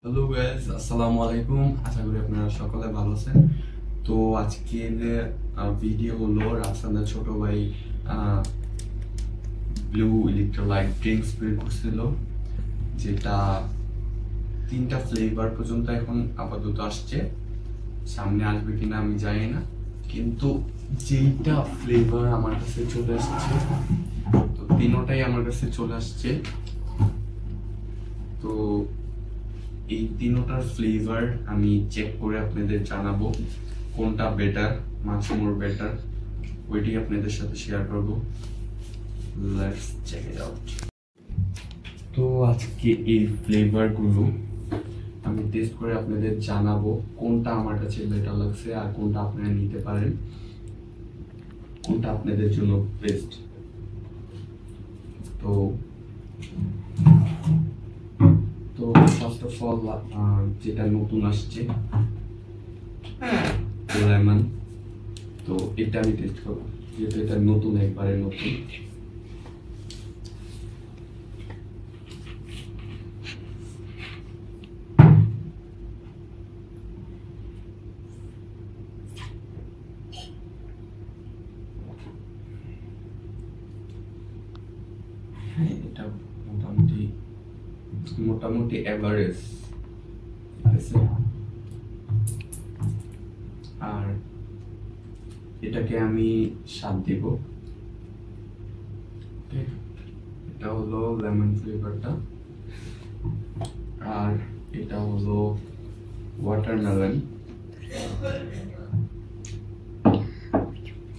Hello guys, আসসালামু আলাইকুম। আশা করি আপনারা সকলে ভালো আছেন। তো আজকের ভিডিও হলো রাফসানের ছোট ভাই ব্লু ইলেকট্রোলাইট ড্রিঙ্কস বের করছিল, যেটা 3টা ফ্লেভার পর্যন্ত এখন আপাতত আসছে। সামনে আসবে কিনা আমি জানি না, কিন্তু যেইটা ফ্লেভার আমার কাছে চলে আসছে, তো তিনোটাই আমার কাছে চলে আসছে। তো এই তিনটার ফ্লেভার আমি চেক করে আপনাদের জানাবো কোনটা বেটার, মাছ মোর বেটার, ওইটি আপনাদের সাথে শেয়ার করব। Let's check it out. তো আজকে এই ফ্লেভারগুলো আমি টেস্ট করে আপনাদের জানাবো কোনটা আমার কাছে বেটার লাগছে আর কোনটা আপনারা নিতে পারেন, কোনটা আপনাদের জন্য বেস্ট। তো তো ফার্স্ট অফ অল যেটা নতুন আসছে লেমন, তো এটা আমি টেস্ট করবো যেহেতু এটা নতুন, একবারে নতুন। হ্যাঁ, এটা মোটামুটি মোটামুটি এভারেজ আছে। আর এটাকে আমি 7 দিব। এটা হলো লেমন ফ্লেভারটা, আর এটা হলো ওয়াটারমেলন।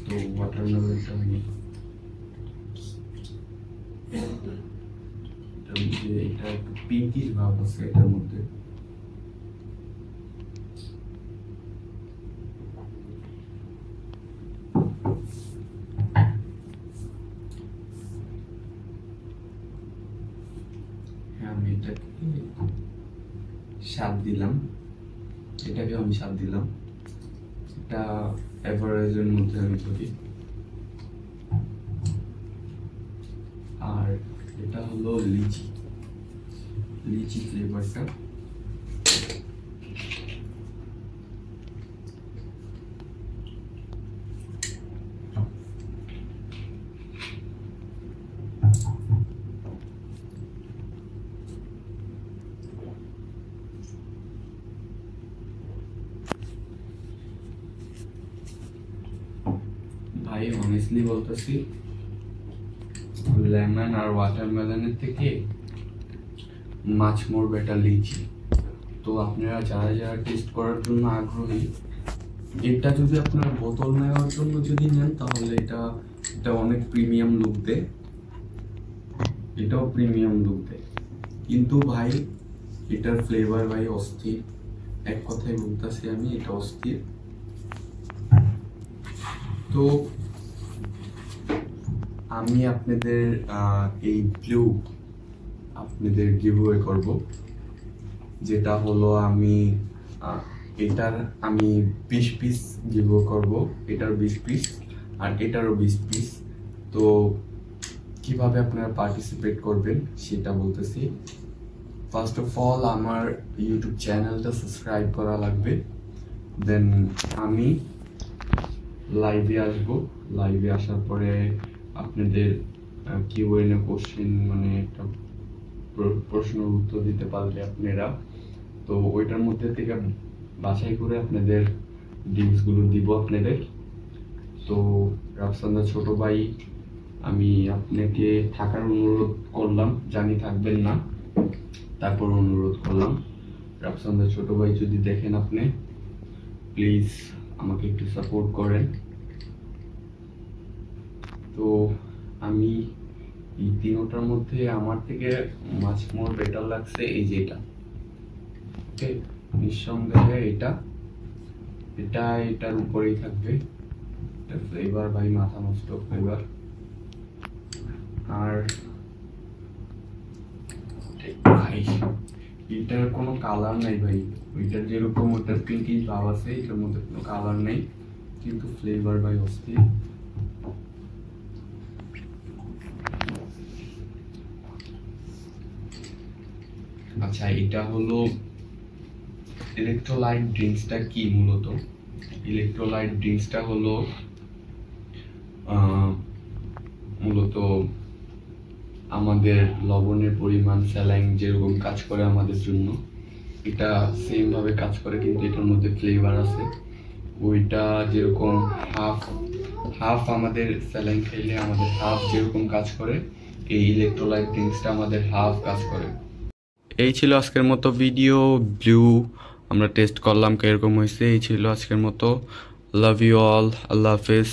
তো ওয়াটারমেলনটা আমি এটা একটু পিঙ্কিশ ভাব আছে এটার মধ্যে। আমি এটাকে 7 দিলাম, এটাকে আমি 7 দিলাম। এটা এভারেজের মধ্যে আমি ধরি। আর এটা হলো লিচি, লিচি ফ্লেভারটা। ভাই অনেস্টলি বলতেছি, লেমন আর ওয়াটারমেলনের থেকে মাছ মোর বেটার লিচি। তো আপনারা যারা যারা টেস্ট করার জন্য আগ্রহী, এটা যদি আপনারা বোতল নেওয়ার জন্য যদি নেন তাহলে এটা এটা অনেক প্রিমিয়াম লুক দেয়, এটাও প্রিমিয়াম লুক দেয়। কিন্তু ভাই এটার ফ্লেভার ভাই অস্থির, এক কথায় বলতেছি আমি, এটা অস্থির। তো আমি আপনাদের এই ব্লু আপনাদের গিভওয়ে করব, যেটা হলো আমি এটার আমি 20 পিস গিভওয়ে করব, এটার 20 পিস আর এটারও 20 পিস। তো কিভাবে আপনারা পার্টিসিপেট করবেন সেটা বলতেছি। ফার্স্ট অফ অল আমার ইউটিউব চ্যানেলটা সাবস্ক্রাইব করা লাগবে, দেন আমি লাইভে আসব। লাইভে আসার পরে আপনাদের কিউএনএ কোশ্চেন, মানে একটা প্রশ্নের উত্তর দিতে পারলে আপনারা, তো ওইটার মধ্যে থেকে বাছাই করে আপনাদের ড্রিঙ্কসগুলো দিব আপনাদের। তো রাফসানের ছোট ভাই, আমি আপনাকে থাকার অনুরোধ করলাম, জানি থাকবেন না, তারপর অনুরোধ করলাম রাফসানের ছোট ভাই যদি দেখেন আপনি, প্লিজ আমাকে একটু সাপোর্ট করেন। তো আমি এই তিনটার মধ্যে আমার থেকে মাছ মোর বেটার লাগছে এই যে এটা। ওকে, নিঃসন্দেহে এটা এটা এটার উপরেই থাকবে। এটা ফ্লেভার ভাই মাথা নষ্ট ফ্লেভার। আর ভাই এটার কোনো কালার নাই ভাই, ওইটার যেরকম ওটার পিঙ্কিশ ভাব আছে, এটার মধ্যে কোনো কালার নেই, কিন্তু ফ্লেভার ভাই অস্থির। আচ্ছা, এটা হলো ইলেকট্রোলাইট ড্রিঙ্কসটা কি মূলত? ইলেকট্রোলাইট ড্রিঙ্কসটা হলো মূলত আমাদের লবণের পরিমাণ, স্যালাইন যেরকম কাজ করে আমাদের জন্য, এটা সেম ভাবে কাজ করে, কিন্তু এটার মধ্যে ফ্লেভার আছে। ওইটা যেরকম হাফ আমাদের স্যালাইন খাইলে আমাদের হাফ যেরকম কাজ করে, এই ইলেকট্রোলাইট ড্রিঙ্কসটা আমাদের হাফ কাজ করে। এই ছিল আজকের মতো ভিডিও। ব্লু আমরা টেস্ট করলাম কিরকম হয়েছে। এই ছিল আজকের মতো। Love you all. আল্লাহ হাফেজ।